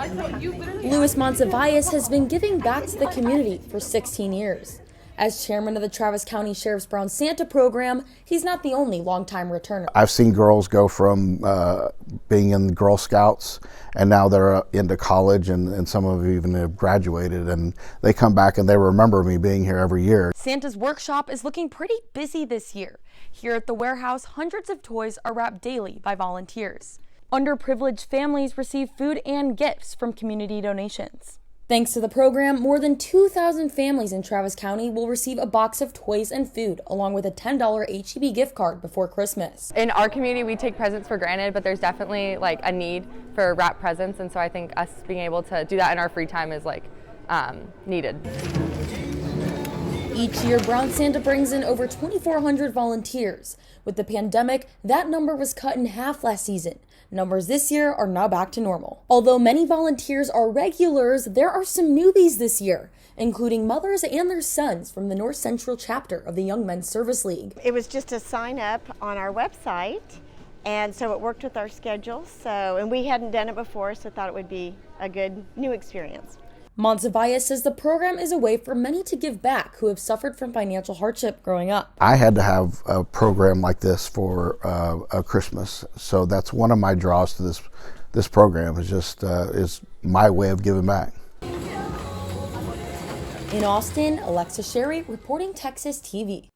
Luis Monsiváis has been giving back to the community for 16 years. As chairman of the Travis County Sheriff's Brown Santa program, he's not the only longtime returner. I've seen girls go from being in Girl Scouts and now they're into college, and some of them even have graduated, and they come back and they remember me being here every year. Santa's workshop is looking pretty busy this year. Here at the warehouse, hundreds of toys are wrapped daily by volunteers. Underprivileged families receive food and gifts from community donations. Thanks to the program, more than 2,000 families in Travis County will receive a box of toys and food, along with a $10 HEB gift card before Christmas. In our community, we take presents for granted, but there's definitely like a need for wrap presents, and so I think us being able to do that in our free time is needed. Each year, Brown Santa brings in over 2,400 volunteers. With the pandemic, that number was cut in half last season. Numbers this year are now back to normal. Although many volunteers are regulars, there are some newbies this year, including mothers and their sons from the North Central chapter of the Young Men's Service League. It was just a sign up on our website, and so it worked with our schedule. And we hadn't done it before, so thought it would be a good new experience. Monsiváis says the program is a way for many to give back who have suffered from financial hardship growing up. I had to have a program like this for a Christmas, so that's one of my draws to this program. Is my way of giving back. In Austin, Alexa Sherry reporting Texas TV.